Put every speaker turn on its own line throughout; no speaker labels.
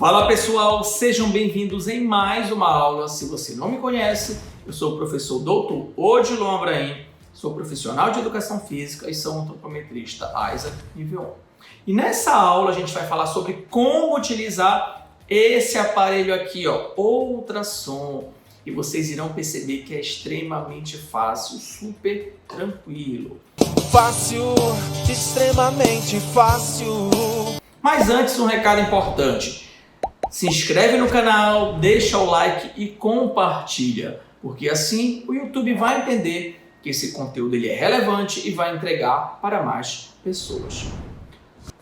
Fala pessoal, sejam bem-vindos em mais uma aula. Se você não me conhece, eu sou o professor Dr. Odilon Abraim, sou profissional de educação física e sou antropometrista Isaac nível 1. E nessa aula a gente vai falar sobre como utilizar esse aparelho aqui, ultrassom. E vocês irão perceber que é extremamente fácil, super tranquilo.
Fácil, extremamente fácil.
Mas antes, um recado importante. Se inscreve no canal, deixa o like e compartilha, porque assim o YouTube vai entender que esse conteúdo ele é relevante e vai entregar para mais pessoas.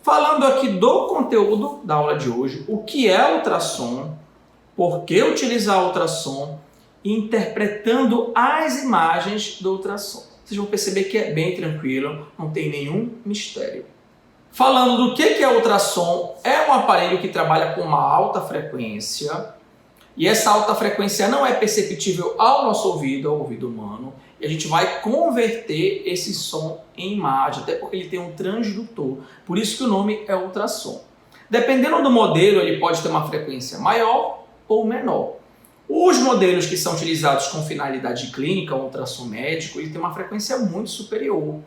Falando aqui do conteúdo da aula de hoje, o que é ultrassom, por que utilizar ultrassom e interpretando as imagens do ultrassom. Vocês vão perceber que é bem tranquilo, não tem nenhum mistério. Falando do que é ultrassom, é um aparelho que trabalha com uma alta frequência e essa alta frequência não é perceptível ao nosso ouvido, ao ouvido humano, e a gente vai converter esse som em imagem, até porque ele tem um transdutor, por isso que o nome é ultrassom. Dependendo do modelo, ele pode ter uma frequência maior ou menor. Os modelos que são utilizados com finalidade clínica, o ultrassom médico, ele tem uma frequência muito superior.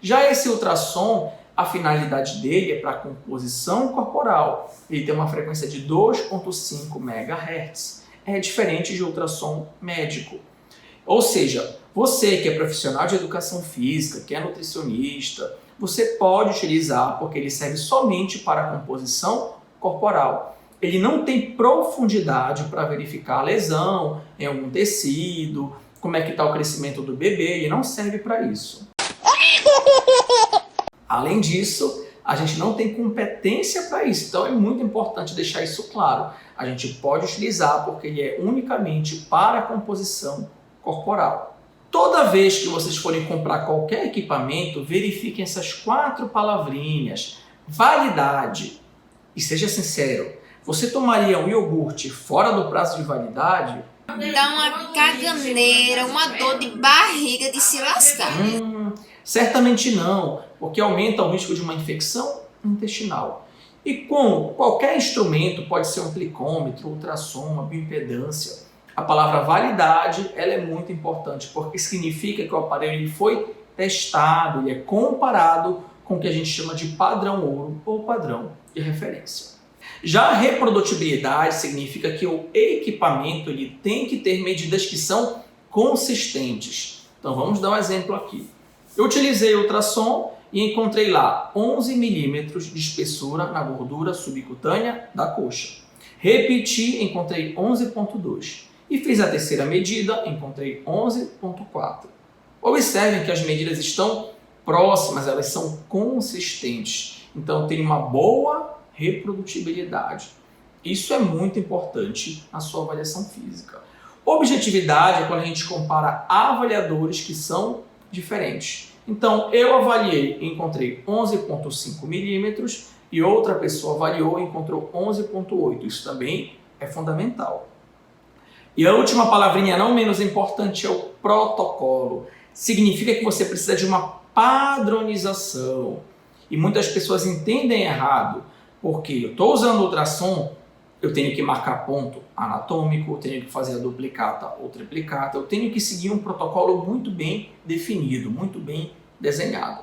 Já esse ultrassom, a finalidade dele é para composição corporal. Ele tem uma frequência de 2,5 MHz. É diferente de ultrassom médico. Ou seja, você que é profissional de educação física, que é nutricionista, você pode utilizar porque ele serve somente para a composição corporal. Ele não tem profundidade para verificar a lesão em algum tecido, como é que está o crescimento do bebê, ele não serve para isso. Além disso, a gente não tem competência para isso, então é muito importante deixar isso claro. A gente pode utilizar porque ele é unicamente para a composição corporal. Toda vez que vocês forem comprar qualquer equipamento, verifiquem essas 4 palavrinhas. Validade. E seja sincero, você tomaria um iogurte fora do prazo de validade?
Dá uma caganeira, uma dor de barriga de se lascar.
Certamente não, porque aumenta o risco de uma infecção intestinal. E com qualquer instrumento, pode ser um glicômetro, ultrassom, uma bioimpedância, a palavra validade ela é muito importante, porque significa que o aparelho foi testado, ele é comparado com o que a gente chama de padrão ouro ou padrão de referência. Já a reprodutibilidade significa que o equipamento ele tem que ter medidas que são consistentes. Então vamos dar um exemplo aqui. Eu utilizei o ultrassom e encontrei lá 11 milímetros de espessura na gordura subcutânea da coxa. Repeti, encontrei 11,2. E fiz a terceira medida, encontrei 11,4. Observem que as medidas estão próximas, elas são consistentes. Então tem uma boa reprodutibilidade. Isso é muito importante na sua avaliação física. Objetividade é quando a gente compara avaliadores que são diferentes. Então, eu avaliei e encontrei 11,5 milímetros e outra pessoa avaliou e encontrou 11,8. Isso também é fundamental. E a última palavrinha, não menos importante, é o protocolo. Significa que você precisa de uma padronização. E muitas pessoas entendem errado, porque eu estou usando ultrassom, eu tenho que marcar ponto anatômico, eu tenho que fazer a duplicata ou triplicata, eu tenho que seguir um protocolo muito bem definido, muito bem desenhado.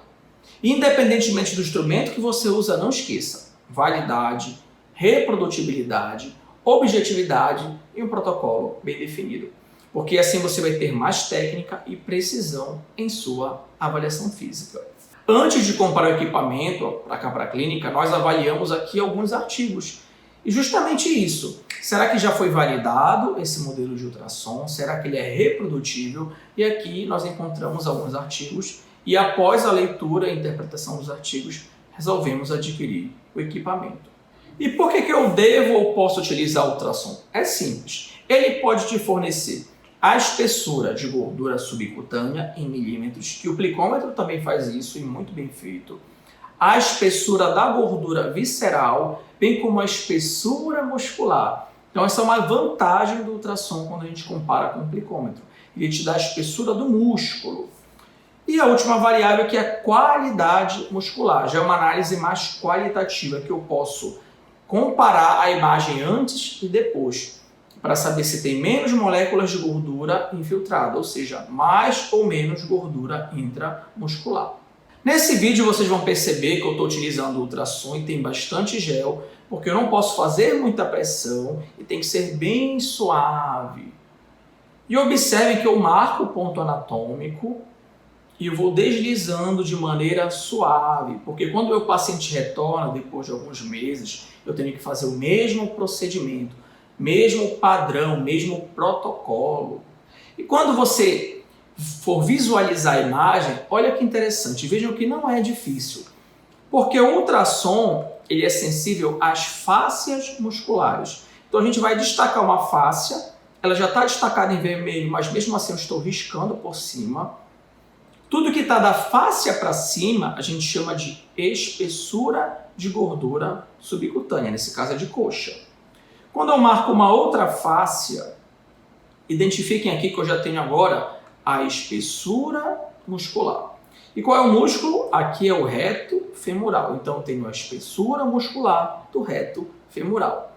Independentemente do instrumento que você usa, não esqueça, validade, reprodutibilidade, objetividade e um protocolo bem definido. Porque assim você vai ter mais técnica e precisão em sua avaliação física. Antes de comprar o equipamento para cá para a clínica, nós avaliamos aqui alguns artigos. E justamente isso, será que já foi validado esse modelo de ultrassom? Será que ele é reprodutível? E aqui nós encontramos alguns artigos e após a leitura e interpretação dos artigos, resolvemos adquirir o equipamento. E por que eu devo ou posso utilizar o ultrassom? É simples, ele pode te fornecer a espessura de gordura subcutânea em milímetros, que o glicômetro também faz isso e muito bem feito, a espessura da gordura visceral, bem como a espessura muscular. Então essa é uma vantagem do ultrassom quando a gente compara com o glicômetro. Ele te dá a espessura do músculo. E a última variável que é a qualidade muscular. Já é uma análise mais qualitativa que eu posso comparar a imagem antes e depois, para saber se tem menos moléculas de gordura infiltrada, ou seja, mais ou menos gordura intramuscular. Nesse vídeo vocês vão perceber que eu estou utilizando o ultrassom e tem bastante gel, porque eu não posso fazer muita pressão e tem que ser bem suave. E observe que eu marco o ponto anatômico e eu vou deslizando de maneira suave, porque quando o meu paciente retorna depois de alguns meses, eu tenho que fazer o mesmo procedimento, mesmo padrão, mesmo protocolo. E quando você for visualizar a imagem, olha que interessante, vejam que não é difícil, porque o ultrassom ele é sensível às fáscias musculares. Então a gente vai destacar uma fáscia, ela já está destacada em vermelho, mas mesmo assim eu estou riscando por cima. Tudo que está da fáscia para cima a gente chama de espessura de gordura subcutânea, nesse caso é de coxa. Quando eu marco uma outra fáscia, identifiquem aqui que eu já tenho agora a espessura muscular. E qual é o músculo? Aqui é o reto femoral. Então eu tenho a espessura muscular do reto femoral.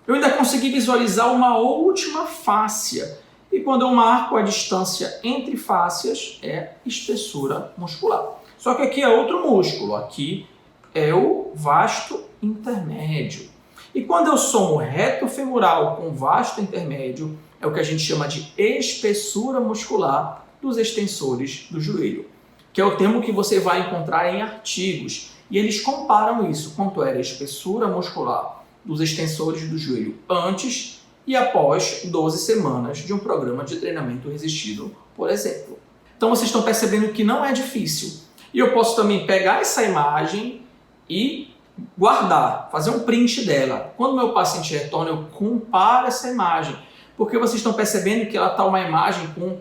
Eu ainda consegui visualizar uma última fáscia. E quando eu marco a distância entre fáscias, é espessura muscular. Só que aqui é outro músculo. Aqui é o vasto intermédio. E quando eu somo reto femoral com vasto intermédio, é o que a gente chama de espessura muscular dos extensores do joelho, que é o termo que você vai encontrar em artigos. E eles comparam isso, quanto era a espessura muscular dos extensores do joelho antes e após 12 semanas de um programa de treinamento resistido, por exemplo. Então vocês estão percebendo que não é difícil. E eu posso também pegar essa imagem e guardar, fazer um print dela. Quando meu paciente retorna, eu comparo essa imagem, porque vocês estão percebendo que ela está uma imagem com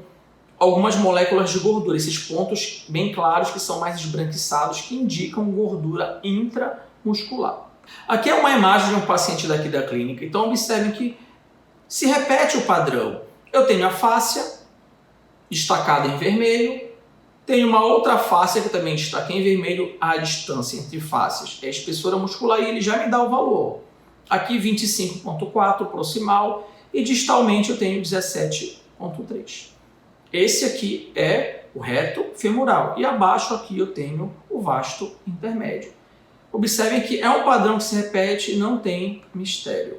algumas moléculas de gordura, esses pontos bem claros que são mais esbranquiçados, que indicam gordura intramuscular. Aqui é uma imagem de um paciente daqui da clínica, então observem que se repete o padrão. Eu tenho a fáscia destacada em vermelho, tenho uma outra fáscia que também destaca em vermelho, a distância entre fáscias é a espessura muscular e ele já me dá o valor. Aqui 25,4 proximal e distalmente eu tenho 17,3. Esse aqui é o reto femoral e abaixo aqui eu tenho o vasto intermédio. Observem que é um padrão que se repete e não tem mistério.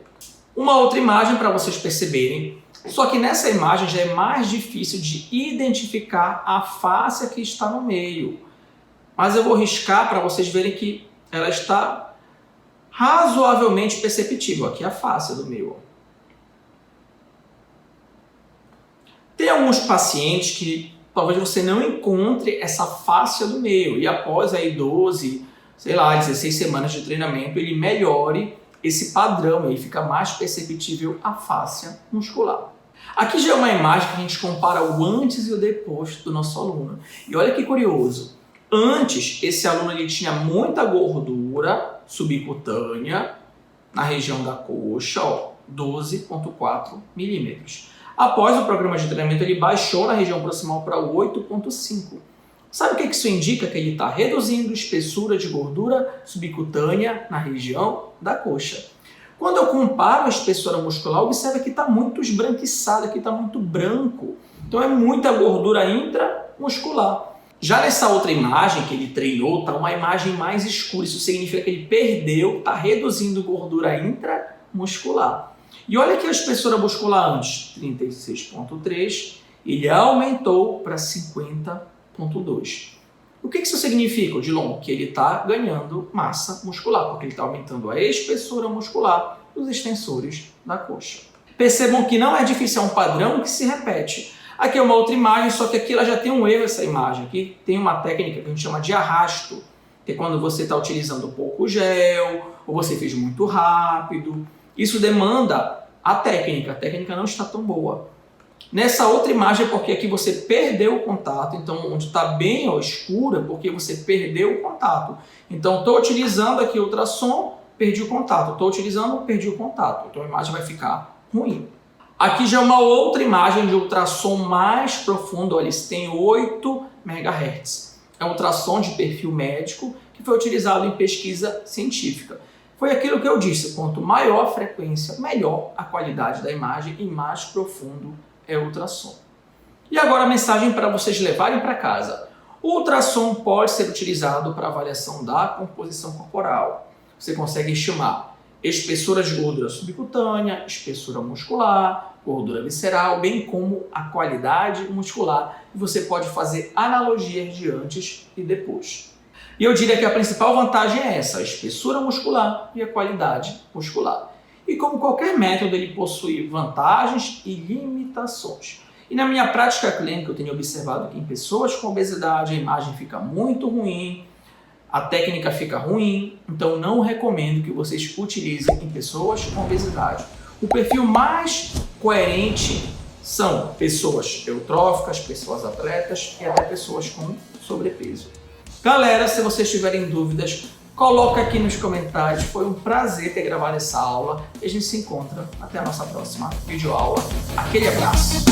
Uma outra imagem para vocês perceberem, só que nessa imagem já é mais difícil de identificar a fáscia que está no meio. Mas eu vou riscar para vocês verem que ela está razoavelmente perceptível. Aqui é a fáscia do meio. Tem alguns pacientes que talvez você não encontre essa fáscia do meio e após aí 12, 16 semanas de treinamento ele melhore esse padrão e fica mais perceptível a fáscia muscular. Aqui já é uma imagem que a gente compara o antes e o depois do nosso aluno. E olha que curioso, antes esse aluno ele tinha muita gordura subcutânea na região da coxa, 12,4 milímetros. Após o programa de treinamento, ele baixou na região proximal para 8,5. Sabe o que isso indica? Que ele está reduzindo a espessura de gordura subcutânea na região da coxa. Quando eu comparo a espessura muscular, observa que está muito esbranquiçado, que está muito branco. Então é muita gordura intramuscular. Já nessa outra imagem que ele treinou, está uma imagem mais escura. Isso significa que ele perdeu, está reduzindo gordura intramuscular. E olha aqui a espessura muscular antes, 36,3, ele aumentou para 50,2. O que isso significa, Odilon? Que ele está ganhando massa muscular, porque ele está aumentando a espessura muscular dos extensores da coxa. Percebam que não é difícil, é um padrão que se repete. Aqui é uma outra imagem, só que aqui ela já tem um erro, essa imagem. Aqui tem uma técnica que a gente chama de arrasto, que é quando você está utilizando pouco gel, ou você fez muito rápido. Isso demanda a técnica não está tão boa. Nessa outra imagem é porque aqui você perdeu o contato, então onde está bem escuro é porque você perdeu o contato. Então estou utilizando aqui o ultrassom, perdi o contato. Estou utilizando, perdi o contato. Então a imagem vai ficar ruim. Aqui já é uma outra imagem de ultrassom mais profundo, olha, isso tem 8 MHz. É um ultrassom de perfil médico que foi utilizado em pesquisa científica. foi aquilo que eu disse, quanto maior a frequência, melhor a qualidade da imagem e mais profundo é o ultrassom. E agora a mensagem para vocês levarem para casa. O ultrassom pode ser utilizado para avaliação da composição corporal. Você consegue estimar espessura de gordura subcutânea, espessura muscular, gordura visceral, bem como a qualidade muscular. E você pode fazer analogias de antes e depois. E eu diria que a principal vantagem é essa, a espessura muscular e a qualidade muscular. E como qualquer método, ele possui vantagens e limitações. E na minha prática clínica eu tenho observado que em pessoas com obesidade a imagem fica muito ruim, a técnica fica ruim, então não recomendo que vocês utilizem em pessoas com obesidade. O perfil mais coerente são pessoas eutróficas, pessoas atletas e até pessoas com sobrepeso. Galera, se vocês tiverem dúvidas, coloca aqui nos comentários. Foi um prazer ter gravado essa aula e a gente se encontra até a nossa próxima videoaula. Aquele abraço!